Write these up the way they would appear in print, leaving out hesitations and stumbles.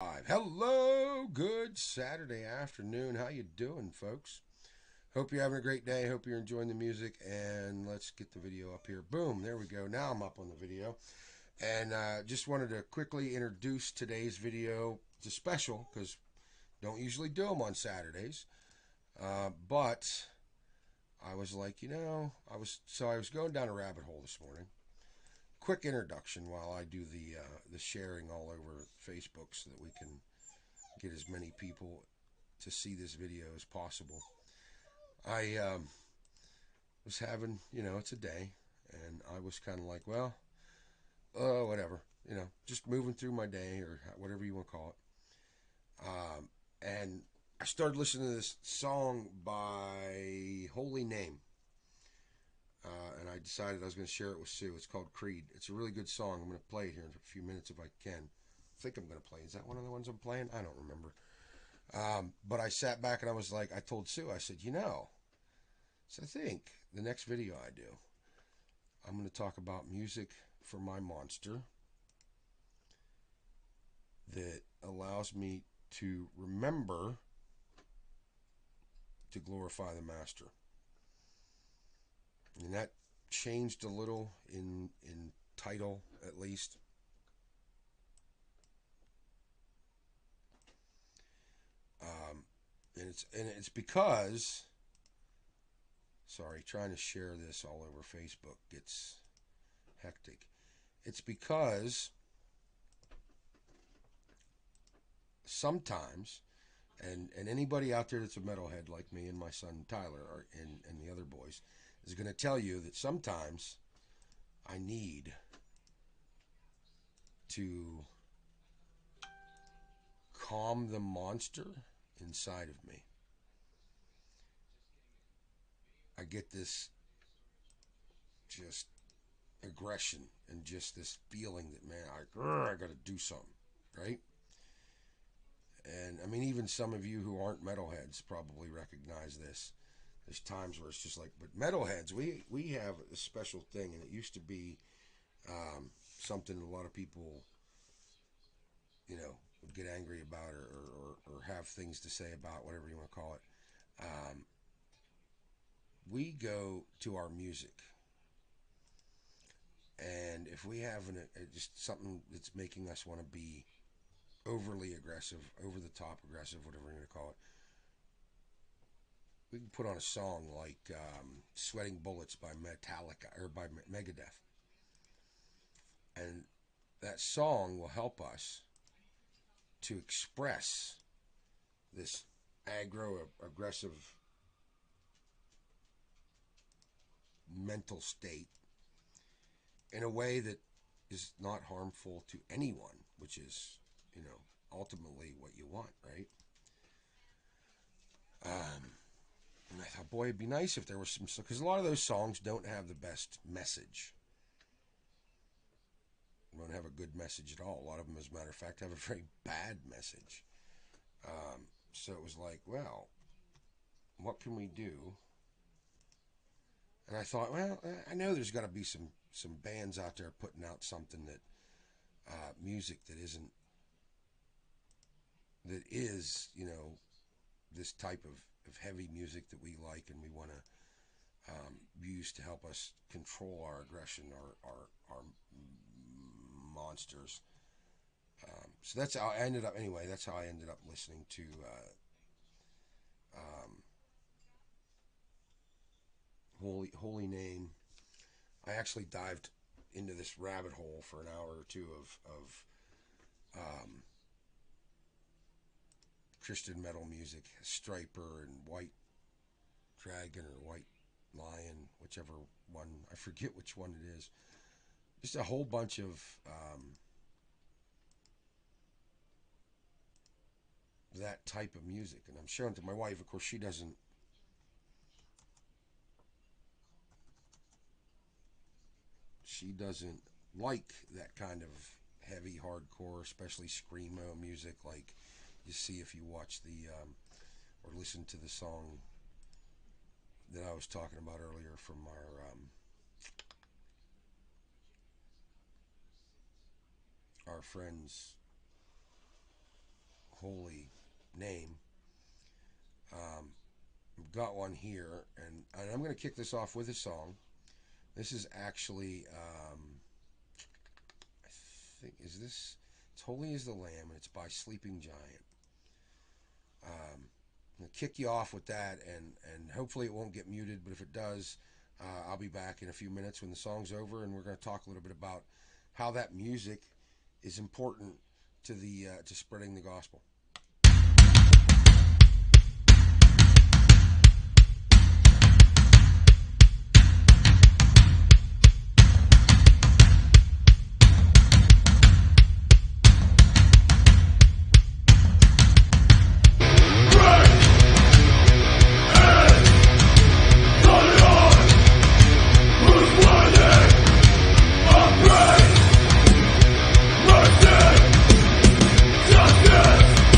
Hello, good Saturday afternoon. How you doing, folks? Hope you're having a great day. Hope you're enjoying the music. And let's get the video up here. Boom, there we go. Now I'm up on the video. And just wanted to quickly introduce today's video. It's a special because don't usually do them on Saturdays. But I was like, I was going down a rabbit hole this morning. Quick introduction while I do the sharing all over Facebook so that we can get as many people to see this video as possible. I was having, it's a day, and I was kind of like, well, whatever, just moving through my day or whatever you want to call it. And I started listening to this song by Holy Name. And I decided I was going to share it with Sue. It's called Creed. It's a really good song. I'm going to play it here in a few minutes if I can. I think I'm going to play. Is that one of the ones I'm playing? I don't remember. But I sat back and I was like, I told Sue, I said, so I think the next video I do, I'm going to talk about music for my monster that allows me to remember to glorify the master. And that changed a little in title, at least. And it's because, sorry, trying to share this all over Facebook gets hectic. It's because sometimes, and anybody out there that's a metalhead like me and my son Tyler and the other boys is going to tell you that sometimes I need to calm the monster inside of me. I get this just aggression and just this feeling that, man, I got to do something, right? And I mean, even some of you who aren't metalheads probably recognize this. There's times where it's just like, but metalheads, we have a special thing, and it used to be something a lot of people, would get angry about or have things to say about, whatever you want to call it. We go to our music, and if we have just something that's making us want to be overly aggressive, over the top aggressive, whatever you're going to call it, we can put on a song like "Sweating Bullets" by Metallica or by Megadeth, and that song will help us to express this aggro, aggressive mental state in a way that is not harmful to anyone, which is, ultimately what you want, right? And I thought, boy, it'd be nice if there was some, because a lot of those songs don't have the best message. They don't have a good message at all. A lot of them, as a matter of fact, have a very bad message. So it was like, well, what can we do? And I thought, well, I know there's got to be some bands out there putting out something that music that is this type of heavy music that we like and we want to use to help us control our aggression, our monsters. So that's how I ended up. Anyway, that's how I ended up listening to Holy Name. I actually dived into this rabbit hole for an hour or two of Christian metal music, Striper and White Dragon or White Lion, whichever one. I forget which one it is. Just a whole bunch of that type of music, and I'm showing it to my wife. Of course, she doesn't like that kind of heavy hardcore, especially screamo music, like you see if you watch the or listen to the song that I was talking about earlier from our friends holy name. I've got one here, and I'm going to kick this off with a song. This is actually, I think, is this? It's Holy is the Lamb, and it's by Sleeping Giant. I'm going to kick you off with that, and hopefully it won't get muted, but if it does, I'll be back in a few minutes when the song's over, and we're going to talk a little bit about how that music is important to to spreading the gospel. Justice!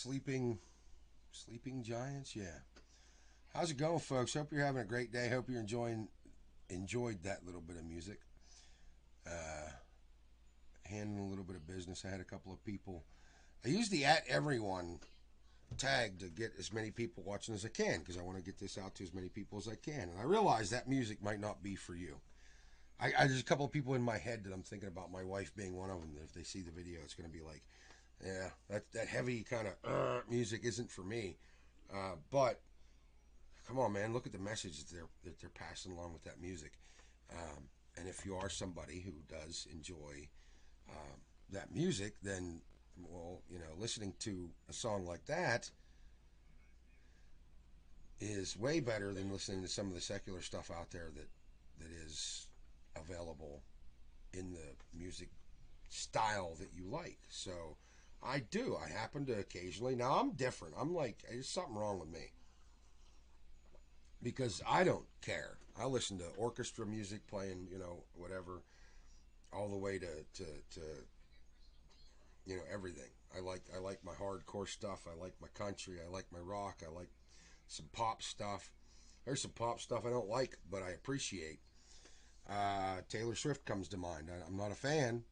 Sleeping Giants. Yeah. How's it going, folks? Hope you're having a great day. Hope you're enjoyed that little bit of music. Uh, Handling a little bit of business. I had a couple of people. I use the at everyone tag to get as many people watching as I can because I want to get this out to as many people as I can. And I realize that music might not be for you. There's a couple of people in my head that I'm thinking about. My wife being one of them. That if they see the video, it's going to be like, yeah, that heavy kind of music isn't for me. But come on, man, look at the message that they're passing along with that music. And if you are somebody who does enjoy that music, then well, listening to a song like that is way better than listening to some of the secular stuff out there that is available in the music style that you like. So I do. I happen to occasionally. Now I'm different. I'm like, there's something wrong with me because I don't care. I listen to orchestra music playing, whatever, all the way to everything. I like my hardcore stuff. I like my country. I like my rock. I like some pop stuff. There's some pop stuff I don't like, but I appreciate. Taylor Swift comes to mind. I'm not a fan,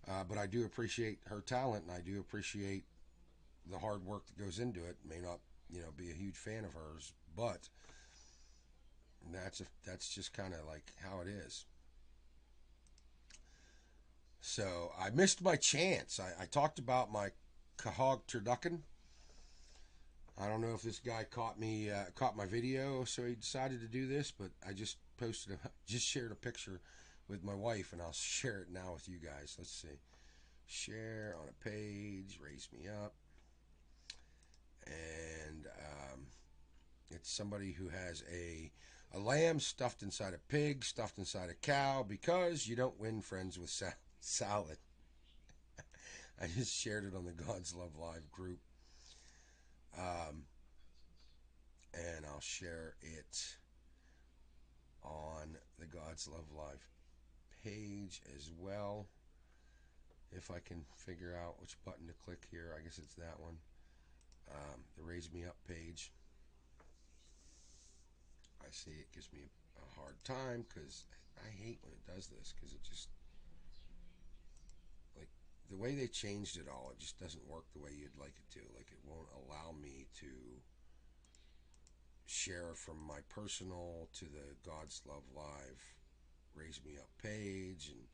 but I do appreciate her talent, and I do appreciate the hard work that goes into it. May not, be a huge fan of hers, but that's just kind of like how it is. So I missed my chance. I talked about my Cahog Turducken. I don't know if this guy caught my video, so he decided to do this. But I just just shared a picture with my wife, and I'll share it now with you guys. Let's see, share on a page, raise me up, and it's somebody who has a lamb stuffed inside a pig, stuffed inside a cow, because you don't win friends with salad. I just shared it on the God's Love Live group. Um, and I'll share it on the God's Love Live page as well. If I can figure out which button to click here, I guess it's that one. The Raise Me Up page. I see it gives me a hard time because I hate when it does this because it just, like, the way they changed it all, it just doesn't work the way you'd like it to. Like, it won't allow me to share from my personal to the God's Love Live Raise Me Up page, and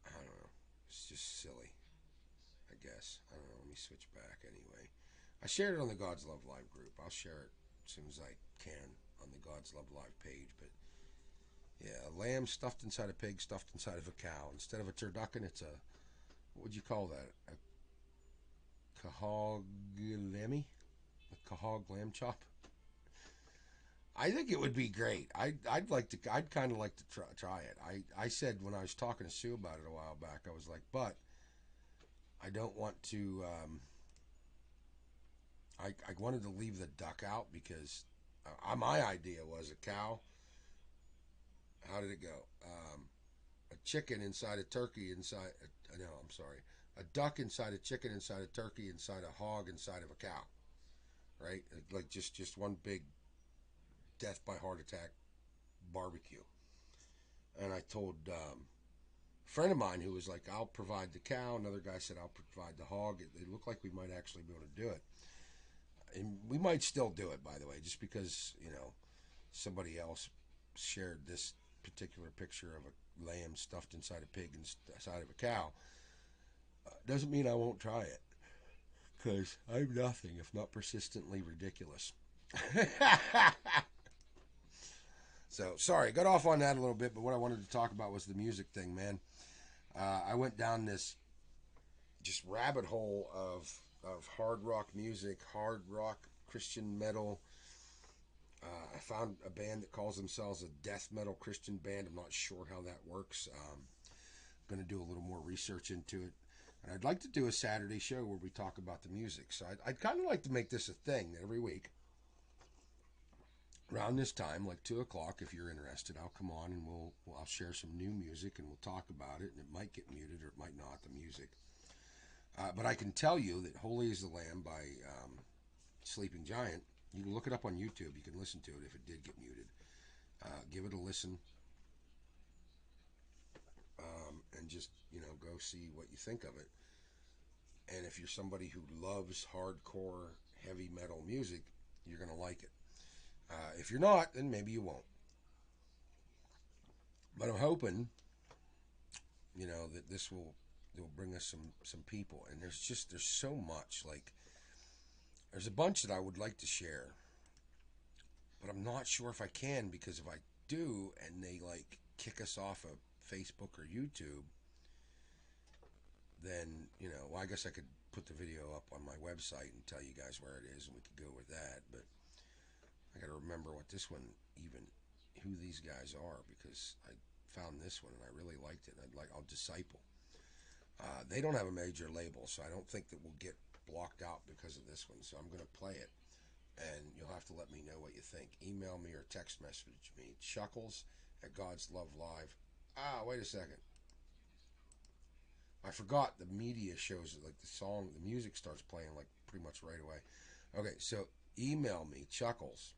I don't know. It's just silly, I guess. I don't know. Let me switch back anyway. I shared it on the God's Love Live group. I'll share it as soon as I can on the God's Love Live page. But yeah, a lamb stuffed inside a pig, stuffed inside of a cow. Instead of a turducken, it's a, what would you call that? A cahog lammy? A cahog lamb chop? I think it would be great. I'd kind of like to try it. I said when I was talking to Sue about it a while back, I was like, but I don't want to. I wanted to leave the duck out because my idea was a cow. How did it go? A chicken inside a turkey inside. No, I'm sorry. A duck inside a chicken inside a turkey inside a hog inside of a cow. Right? Like just one big death by heart attack barbecue. And I told a friend of mine who was like, I'll provide the cow. Another guy said, I'll provide the hog. It looked like we might actually be able to do it. And we might still do it, by the way, just because, somebody else shared this particular picture of a lamb stuffed inside a pig inside of a cow. Doesn't mean I won't try it, because I'm nothing if not persistently ridiculous. So, sorry, got off on that a little bit, but what I wanted to talk about was the music thing, man. I went down this just rabbit hole of hard rock music, hard rock, Christian metal. I found a band that calls themselves a death metal Christian band. I'm not sure how that works. I'm going to do a little more research into it. And I'd like to do a Saturday show where we talk about the music. So I'd kind of like to make this a thing every week. Around this time, like 2 o'clock, if you're interested, I'll come on and I'll share some new music and we'll talk about it. And it might get muted or it might not, the music. But I can tell you that Holy is the Lamb by Sleeping Giant. You can look it up on YouTube. You can listen to it if it did get muted. Give it a listen. And just, go see what you think of it. And if you're somebody who loves hardcore, heavy metal music, you're going to like it. If you're not, then maybe you won't. But I'm hoping, that this will bring us some people. And there's so much. Like, there's a bunch that I would like to share. But I'm not sure if I can, because if I do and they, kick us off of Facebook or YouTube, then, I guess I could put the video up on my website and tell you guys where it is, and we could go with that. But I got to remember what this one, even who these guys are, because I found this one and I really liked it. I'll Disciple. They don't have a major label, so I don't think that we'll get blocked out because of this one. So I'm going to play it, and you'll have to let me know what you think. Email me or text message me. Chuckles@GodsLoveLive. Wait a second. I forgot the media shows it, the music starts playing pretty much right away. Okay, so email me, Chuckles,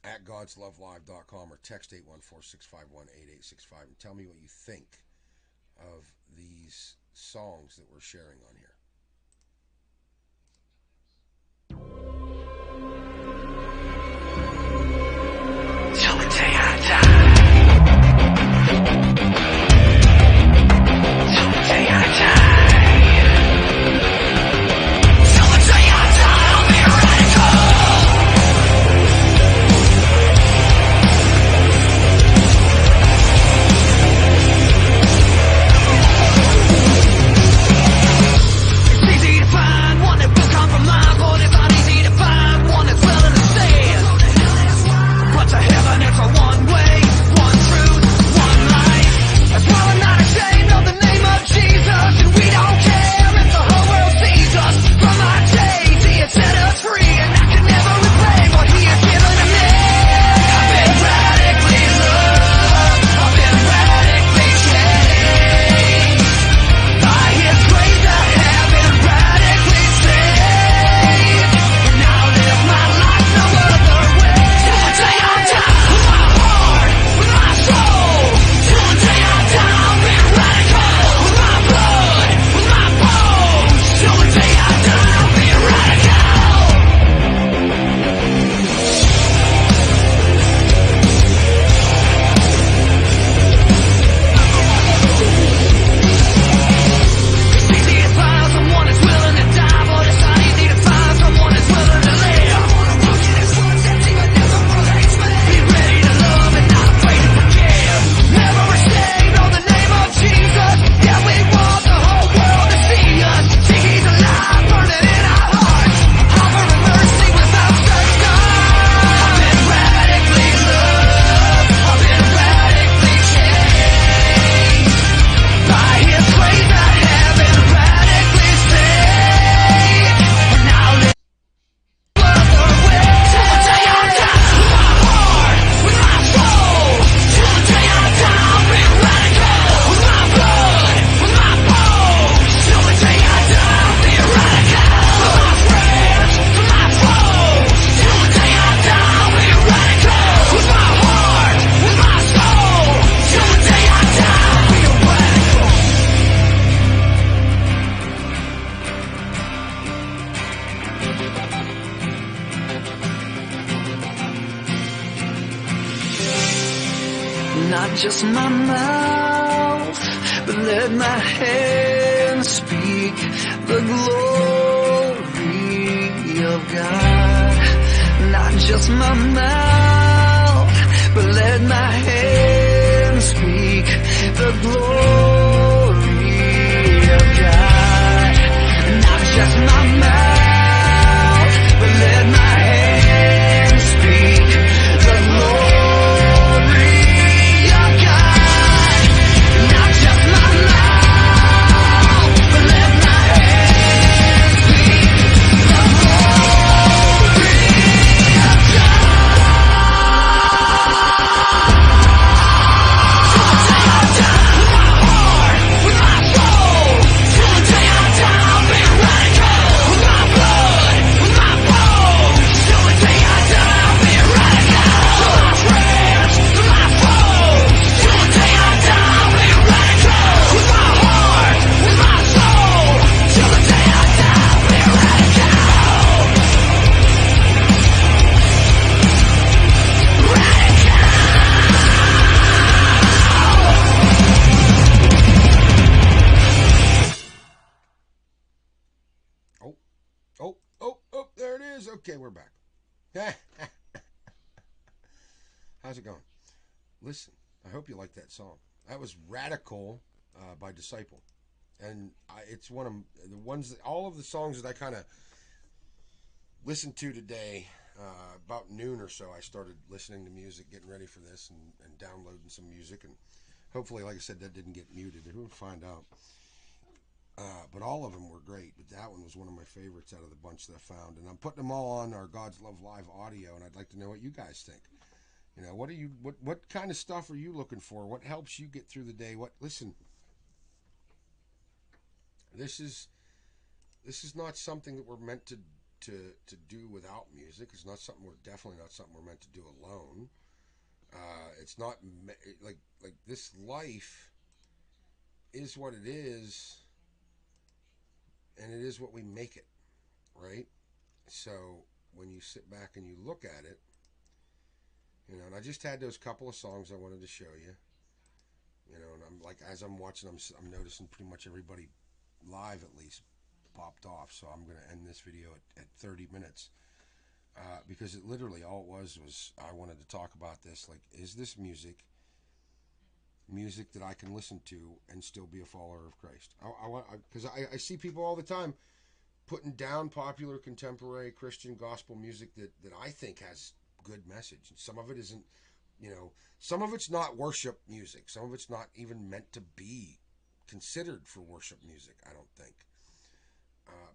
at godslovelive.com, or text 814-651-8865 and tell me what you think of these songs that we're sharing on here. Till the day I die. Till the day I die. Till the day I die, I'll be radical. It's easy to find one that will compromise, but it's not easy to find one that's willing to stand. But to heaven it's a one way, one truth, one life. That's why we're not ashamed of the name of Jesus, and we don't care if the whole world sees us. From our days he has set us free, and I can never repay what he has given to me. I've been radically loved, I've been radically changed. By his grace I have been radically saved, and now I live my life no other way. Till the day I die, with my heart, with my soul. Till the day I die, I'll be radical. With my blood, with my bones. Till the day I die, I'll be radical. It's easy to find someone that's willing to die, but it's not easy to find someone that's willing to live. Look at his footsteps, even never hates me. Be ready to love and not afraid to forgive. Never ashamed of the name of Jesus. Yeah, we want the whole world to see us. See, he's alive, burning in our hearts. Offering mercy without searching. I've been radically loved, I've been radically changed. By his grace I have been radically saved, and now I live other way. Till the day I die, with my heart, with my soul. Till the day I die, I'll be radical. With my blood, with my bones. Till the day I die, I'll be radical. For my friends, for my foes. Till the day I die, I'll be radical. With my heart, with my soul. Till the day I die, I'll be radical. Not just my mouth, but let my hands speak the glory of God. Not just my mouth, but let my hands speak the glory of God. Not just my mouth, but let my hands speak the glory of God. Not just my mouth, but let my hands speak the glory of God. Till the day I die, with my heart. Oh, oh, oh, there it is. Okay, we're back. How's it going? Listen, I hope you like that song. That was Radical by Disciple. And it's one of the ones that all of the songs that I kind of listened to today. About noon or so, I started listening to music, getting ready for this, and downloading some music. And hopefully, like I said, that didn't get muted. We'll find out. But all of them were great. But that one was one of my favorites out of the bunch that I found. And I'm putting them all on our God's Love Live audio. And I'd like to know what you guys think. You know, what kind of stuff are you looking for? What helps you get through the day? What listen, this is this is not something that we're meant to do without music. It's not something we're definitely not something we're meant to do alone. It's not like this life is what it is, and it is what we make it, right? So when you sit back and you look at it, you know, and I just had those couple of songs I wanted to show you, you know, and I'm like as I'm watching, I'm noticing pretty much everybody live at least popped off. So I'm going to end this video at 30 minutes because it literally all it was I wanted to talk about this. Like, is this music that I can listen to and still be a follower of Christ? I want because I see people all the time putting down popular contemporary Christian gospel music that I think has good message. And some of it isn't, you know, some of it's not worship music. Some of it's not even meant to be considered for worship music, I don't think.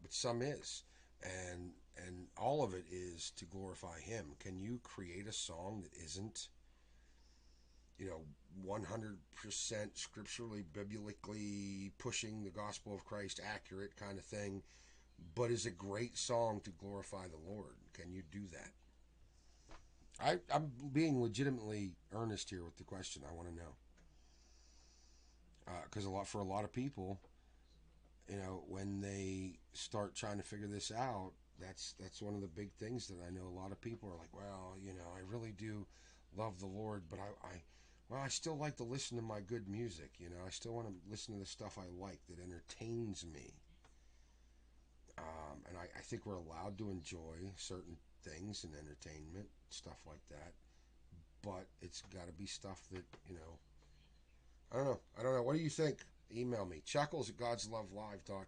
But some is. And all of it is to glorify him. Can you create a song that isn't, you know, 100% scripturally, biblically pushing the gospel of Christ, accurate kind of thing, but is a great song to glorify the Lord? Can you do that? I'm being legitimately earnest here with the question. I want to know because for a lot of people, you know, when they start trying to figure this out, that's one of the big things that I know a lot of people are like, well, you know, I really do love the Lord, but well, I still like to listen to my good music. You know, I still want to listen to the stuff I like that entertains me. And I think we're allowed to enjoy certain things and entertainment, stuff like that. But it's got to be stuff that, you know, I don't know. I don't know. What do you think? Email me. Chuckles at godslovelive.com.